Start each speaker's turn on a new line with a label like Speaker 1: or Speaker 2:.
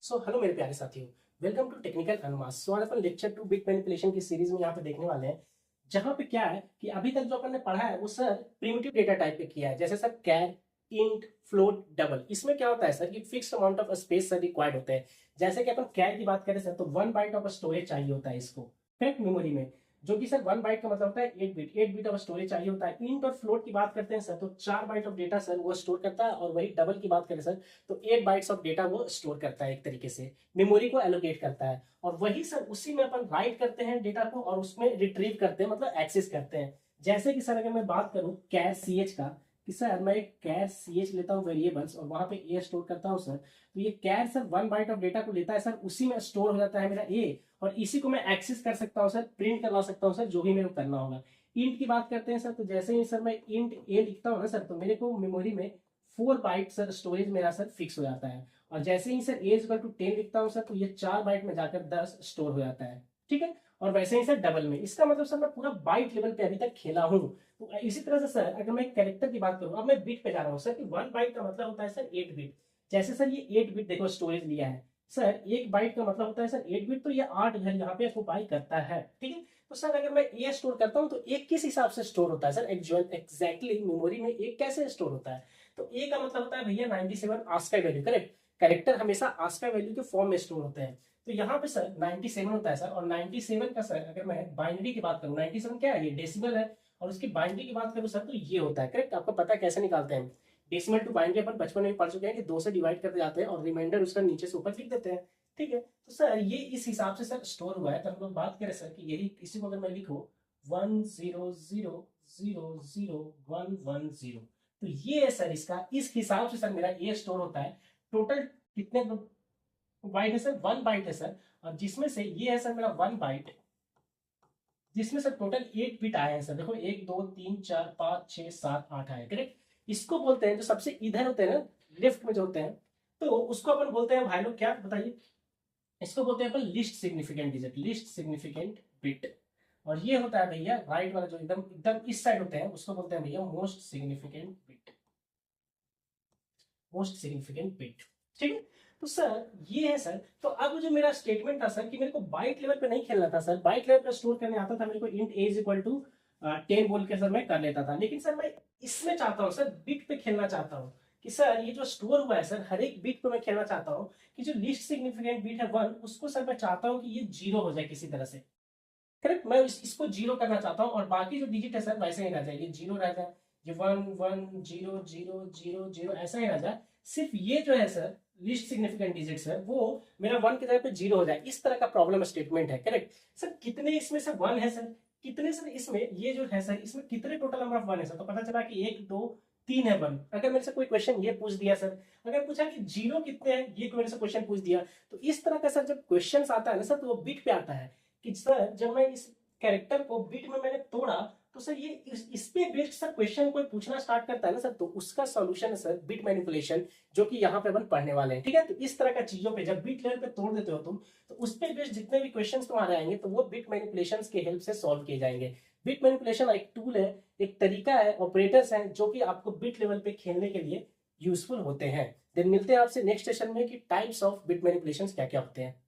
Speaker 1: Hello मेरे प्यारे साथियों, वेलकम टू टेक्निकल अनुमास। आज अपन लेक्चर 2 बिट मैनिपुलेशन की सीरीज में यहाँ पे देखने वाले हैं, जहाँ पे क्या है कि अभी तक जो अपन ने पढ़ा है वो सर प्रिमिटिव डेटा टाइप पे किया है, जैसे सर कैर, इंट, फ्लोट, डबल। इसमें क्या होता है सर कि fix amount of space sir required होते हैं। जैसे कि अपन कैर की बात करें सर, तो 1 बाइट ऑफ स्टोरेज चाहिए होता है इसको, करेक्ट, मेमोरी में। जो कि सर 1 बाइट का मतलब होता है 8 बिट, 8 बिट ऑफ स्टोरेज चाहिए होता है। इंट और फ्लोट की बात करते हैं सर, तो 4 बाइट ऑफ डेटा सर वो स्टोर करता है। और वही डबल की बात करें सर, तो 8 बाइट्स ऑफ डेटा वो स्टोर करता है, एक तरीके से मेमोरी को एलोकेट करता है। और वही सर उसी में अपन राइट करते हैं डेटा को, और उसमें रिट्रीव करते हैं, मतलब एक्सेस करते हैं। जैसे कि सर अगर मैं बात करूं कैर सी एच का, कि सर मैं एक कैर सी एच लेता हूँ वेरिएबल्स, और वहां पे ए स्टोर करता हूँ सर, तो ये कैर सर 1 बाइट ऑफ डेटा को लेता है सर, उसी में स्टोर हो जाता है मेरा ए, और इसी को मैं एक्सेस कर सकता हूँ सर, प्रिंट करवा सकता हूँ सर, जो भी मेरे को करना होगा। इंट की बात करते हैं सर, तो जैसे ही सर मैं इंट ए लिखता हूँ ना सर, तो मेरे को मेमोरी में 4 बाइट सर स्टोरेज मेरा सर फिक्स हो जाता है। और जैसे ही सर ए इक्वल टू 10 लिखता हूँ सर, तो ये 4 बाइट में जाकर 10 स्टोर हो जाता है, ठीक है। और वैसे ही सर डबल में, इसका मतलब सर मैं पूरा बाइट लेवल पे अभी तक खेला हूँ। तो इसी तरह से सर अगर मैं कैरेक्टर की बात करूँ, अब मैं बिट पे जा रहा हूँ सर, कि 1 बाइट का मतलब होता है सर 8 बिट। जैसे सर ये 8 बिट देखो स्टोरेज लिया है सर, 1 बाइट का मतलब होता है सर 8 बिट, तो ये 8 घर यहाँ पे ऑक्युपाई करता है, ठीक है। तो सर अगर मैं ए स्टोर करता हूँ, तो एक किस हिसाब से स्टोर होता है सर, एग्जैक्टली मेमोरी में एक कैसे स्टोर होता है। तो ए का मतलब होता है भैया 97 आस्का वैल्यू, करेक्ट। कैरेक्टर हमेशा आस्का वैल्यू के फॉर्म में स्टोर होते हैं। तो यहाँ पे सर 97 होता है सर, और 97 का सर अगर मैं बाइनरी की बात करूँ, 97 क्या है, ये डेसिमल है। और उसकी बाइनरी की बात करूँ सर, तो ये होता है, करेक्ट। आपको पता है कैसे निकालते हैं डेसिमल टू बाइनरी, अपन बचपन में पढ़ चुके हैं कि 2 से डिवाइड करते जाते हैं और रिमाइंडर उसका नीचे से ऊपर लिख देते हैं, ठीक है। तो सर ये इस हिसाब से सर स्टोर हुआ है। तो हम लोग बात करें सर कि यही इसी को अगर मैं लिखूं 100001110, तो ये है सर इसका, इस हिसाब से सर मेरा ये स्टोर होता है। टोटल कितने बाइट है सर, 1 बाइट है सर। और जिसमें से ये है सर मेरा 1 बाइट, जिसमें सर टोटल 8 बिट आए हैं सर। देखो 1 2 3 4 5 6 7 8 आए, करेक्ट। इसको बोलते हैं, जो सबसे इधर होते हैं ना, लेफ्ट में जो होते हैं, तो उसको अपन बोलते हैं भाई लोग, क्या बताइए, इसको बोलते हैं अपन list significant digit, list significant bit. और ये होता है भैया राइट वाला, जो एकदम एकदम इस साइड होते हैं, उसको बोलते हैं भैया most significant bit, most significant bit, ठीक है। तो सर ये है सर। तो अब जो मेरा स्टेटमेंट था सर, कि मेरे को बाइट लेवल पे नहीं खेलना था सर, बाइट लेवल पे स्टोर करने आता था मेरे को, int a is equal to 10 बोल के सर मैं कर लेता था। लेकिन सर मैं इसमें चाहता हूँ सर, बिट पे खेलना चाहता हूँ, कि सर ये जो स्टोर हुआ है सर, हर एक बिट पे मैं खेलना चाहता हूँ, कि जो लिस्ट सिग्निफिकेंट बिट है 1, उसको सर मैं चाहता हूँ कि ये 0 हो जाए किसी तरह से, करेक्ट। मैं इसको 0 करना चाहता हूँ, और बाकी जो डिजिट है सर वैसे ही रह जाए, ये 0 रह जाए, ये 1 1 0 0 0 0 ऐसा ही रह जाए। सिर्फ ये जो है सर लिस्ट सिग्निफिकेंट डिजिट है, वो मेरा 1 की जगह पे 0 हो जाए, इस तरह का प्रॉब्लम स्टेटमेंट है, करेक्ट। सर कितने इसमें से 1 है सर, कितने सर इसमें, ये जो है सर इसमें कितने टोटल नंबर ऑफ 1 है सर। तो पता चला कि 1 2 3 है 1। अगर मेरे से कोई क्वेश्चन ये पूछ दिया सर, अगर पूछा कि 0 कितने हैं, ये मेरे से क्वेश्चन पूछ दिया, तो इस तरह का सर जब क्वेश्चन आता है ना सर, तो वो बिट पे आता है, कि सर जब मैं इस कैरेक्टर को बिट में मैंने तोड़ा, तो सर ये इस पे बेस्ड सर क्वेश्चन कोई पूछना स्टार्ट करता है ना सर, तो उसका सॉल्यूशन है सर बिट मैनिपुलेशन, जो कि यहाँ पे अपन पढ़ने वाले हैं, ठीक है। तो इस तरह का चीजों पे जब बिट लेवल पे तोड़ देते हो तुम, तो उस पे बेस्ड जितने भी क्वेश्चन तुम्हारे आएंगे, तो वो बिट मैनिपुलेशन के हेल्प से सॉल्व किए जाएंगे। बिट मैनिपुलेशन एक टूल है, एक तरीका है, ऑपरेटर्स हैं, जो कि आपको बिट लेवल पे खेलने के लिए यूजफुल होते हैं। देन मिलते हैं आपसे नेक्स्ट सेशन में, कि टाइप्स ऑफ बिट मैनिपुलेशन क्या क्या होते हैं।